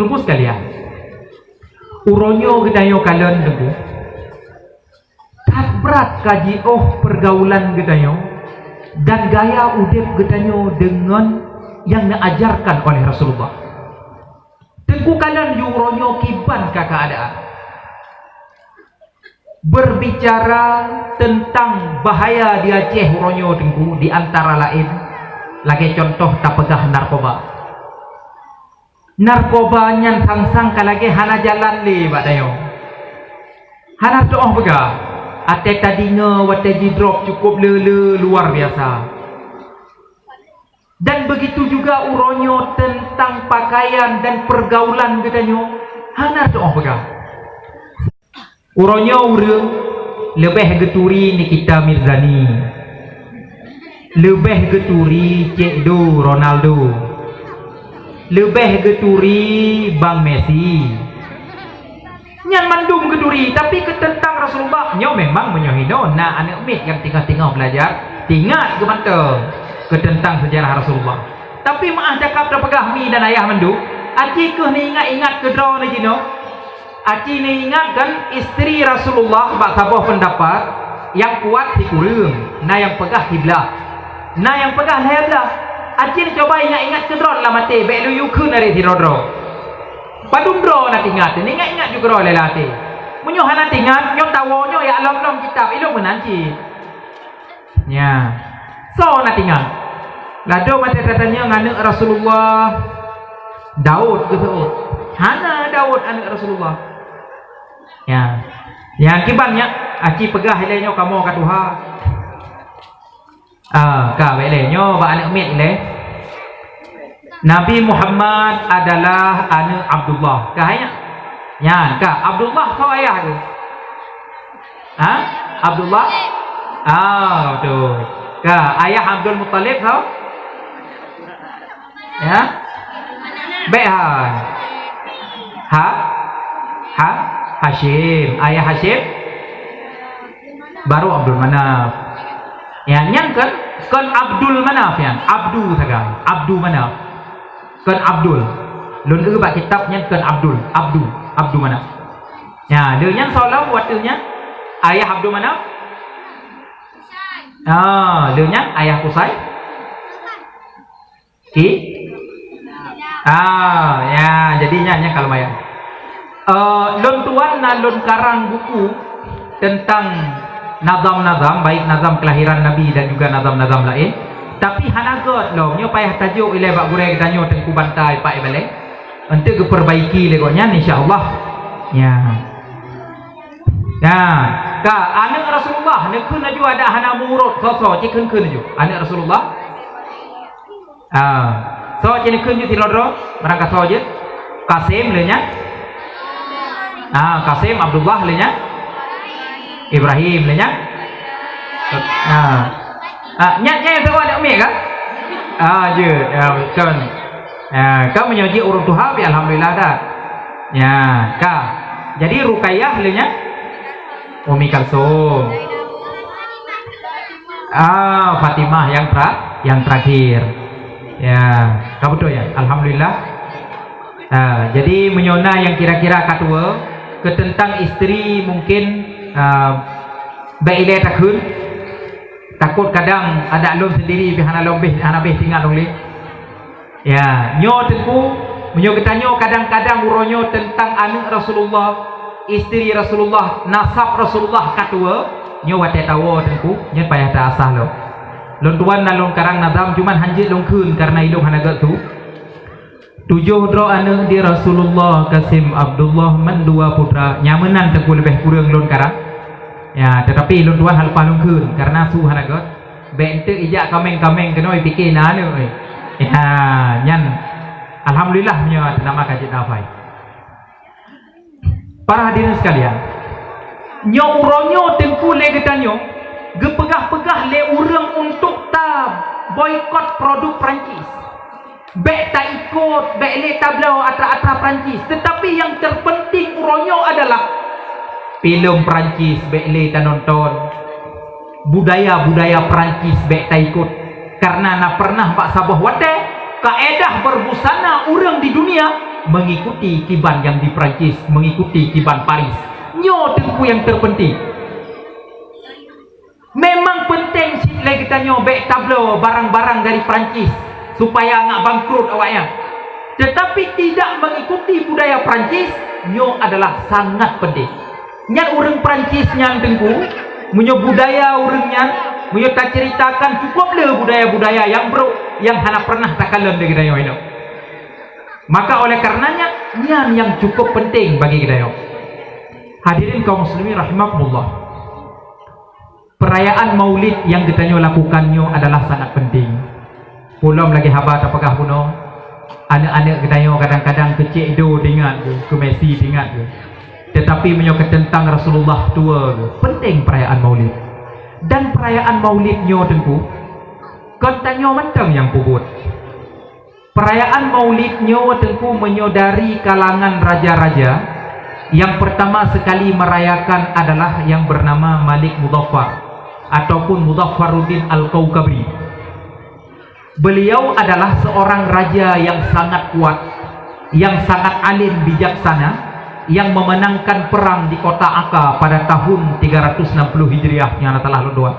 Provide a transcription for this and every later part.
Tunggu sekalian. Uronyo gedayo kalian tunggu. Berat kaji pergaulan gedayo dan gaya udip gedayo dengan yang diajarkan oleh Rasulullah. Tengku kalian uronyo kiban ke keadaan. Berbicara tentang bahaya di Aceh uronyo tengku di antara lain lagi contoh tak pegah narkoba. Narkoba nyan sang-sang kalagi hana jalan li badayo. Hana doh pegah. Ate tadinya wataji drop cukup lele luar biasa. Dan begitu juga uronyo tentang pakaian dan pergaulan gedanyo hana doh pegah. Uronyo urang lebih geturi Nikita Mirzani, lebih geturi Cik Do Ronaldo, lebih geturi Bang Messi. Nyan mandum geturi, tapi tentang Rasulullah nyo memang menyohino. Nah, anak umit yang tinggal-tinggal belajar, tinggal ke manteng ke tentang sejarah Rasulullah. Tapi maaf cakap dah pegah mi dan ayah mandu. Aci ke ni ingat ke draw ni jino. Aci ni ingatkan isteri Rasulullah bak sabah pendapat yang kuat si kurung, nah yang pegah kiblah, nah yang pegah lahirlah. Aci ni coba ingat ke draw lah mati, bek lu yukun dari si draw. Padum draw nak ingat, ingat juga draw lelaki. Munyo hana ingat, nyo tawonyo ya alam kitab ilmu menanci. Ya. So nak ingat. Lado mata katanya anak Rasulullah Daud ke Saud. Hana Daud anak Rasulullah. Ya. Yang kibannya aci pegah ilenyo kamu ka Tuhan. Ka belenyo ba anak mit le. Nabi Muhammad adalah anak Abdullah. Kahanya? Ya, kah Abdullah kau ayah tu? Abdullah? Betul. Kah ayah Abdul Muttalib kau? Ya? Behan. Hashim. Ayah Hashim? Baru Abdul Manaf. Ya, yang kan Abdul Manaf ya. Abdu saja. Abdu Manaf. Kan Abdul. Lun bak kitabnya kan Abdu Manaf. Ya, dia yang soalan waktunya ayah Abdul Manaf. Dia yang ayah Qusay. Ya, jadinya kalau maya. Lun tuan na lun karang buku tentang nazam-nazam, baik nazam kelahiran Nabi dan juga nazam-nazam lain. Tapi hanagot loh, nyo payah tajuk ilai bak gureng tanyo tengku bantai pak balik. Untuk diperbaiki legoknya insyaallah. Ya. Ya, ka anak Rasulullah nekun aju ada hana murut so cikun ju. Anak Rasulullah. So cikun ju tilodro, berangkat so je. Kasim lenya. Kasim Abdullah lenya. Ibrahim lenya. Nyatnya itu ada umi kan? Je, kan. Kau menyoji urut Tuhan, alhamdulillah dah. Ya, kah. Jadi Ruqayyah lenya Umi Kalsum. Fatimah yang terakhir. Ya, kau betul ya. Alhamdulillah. Jadi menyona yang kira-kira katua ke tentang istri mungkin baile takun. Takut kadang ada lom sendiri hana lebih tinggal oleh. Ya, nyo tengku menyo ketanyo kadang-kadang uronyo tentang anak Rasulullah, istri Rasulullah, nasab Rasulullah katua, nyo wate tawo tengku, nyo payah ta asah lo. Lon tuan na lon karang nazam cuman hanjit lon kun karena ilmu hanagat tu. 7 dro anak di Rasulullah Kasim Abdullah man 2 putra, nyamenan tengku lebih kurang lon karang. Ya, tetapi lun tuan hal palung kun karena su hanagot bente ijak kameng-kameng kenoi pikir nanu. Ya, nyan alhamdulillah nyo nama kaji nafai. Para hadirin sekalian, nyo uronyo tengku le getanyo gepegah-pegah le urang untuk ta boykot produk Perancis. Bek tak ikut, bek le tablau atra-atra Perancis. Tetapi yang terpenting uronyo adalah film Perancis bek le ta nonton, budaya-budaya Perancis bek ta ikut. Karena na pernah pak sabah wate kaedah berbusana orang di dunia mengikuti kiban yang di Prancis, mengikuti kiban Paris. Nyo tengku yang terpenting. Memang penting si lagi kita nyobek tablo barang-barang dari Prancis supaya nggak bangkrut awaknya. Tetapi tidak mengikuti budaya Prancis, nyo adalah sangat penting. Nyan orang Prancis nyan tengku, menyo budaya orangnya, menyo tak ceritakan cukup le budaya-budaya yang hana pernah tak kalam dari kita ini. Maka oleh karenanya nyan yang cukup penting bagi kita. Hadirin kaum muslimin rahimakumullah. Perayaan Maulid yang kita lakukannya adalah sangat penting. Pulau lagi habat apakah puno? Anak-anak kita kadang-kadang kecil do dengar ke Messi dengar. Tetapi menyokong tentang Rasulullah tua penting perayaan Maulid. Dan perayaan Maulidnya tentu kontanya macam yang pubut. Perayaan Maulidnya tentu menyodari kalangan raja-raja. Yang pertama sekali merayakan adalah yang bernama Malik Muzaffar ataupun Muzaffaruddin Al-Kaukabri. Beliau adalah seorang raja yang sangat kuat, yang sangat alim bijaksana, yang memenangkan perang di kota Akka pada tahun 360 Hijriah yang telah lalu.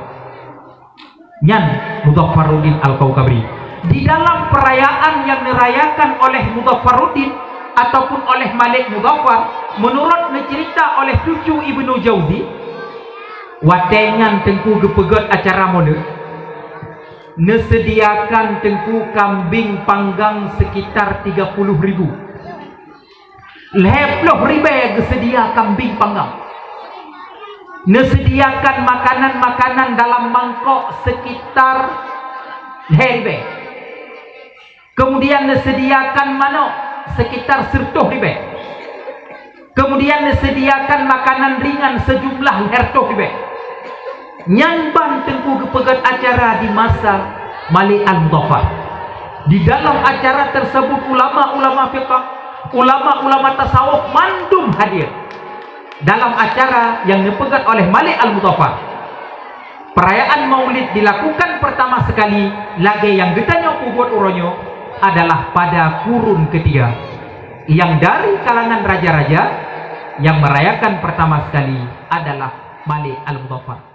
Nyan Muzaffaruddin Al-Kaukabri. Di dalam perayaan yang dirayakan oleh Muzaffaruddin ataupun oleh Malik Muzaffar, menurut cerita oleh cucu Ibnu Jauzi, watengan tengku gepegot acara mode nesediakan tengku kambing panggang sekitar 30.000 ribu sedia kambing panggang, nesediakan makanan-makanan dalam mangkok sekitar ribu, kemudian nesediakan manok sekitar 10.000, kemudian disediakan makanan ringan sejumlah 100.000. Nyamban tengku kepegat acara di masa Malik Al-Muzaffar. Di dalam acara tersebut ulama-ulama fiqh, ulama-ulama tasawuf mandum hadir dalam acara yang dipegat oleh Malik Al-Muzaffar. Perayaan Maulid dilakukan pertama sekali lagi yang ditanya kubut uronyo adalah pada kurun ketiga, yang dari kalangan raja-raja yang merayakan pertama sekali adalah Malik Al-Muzaffar.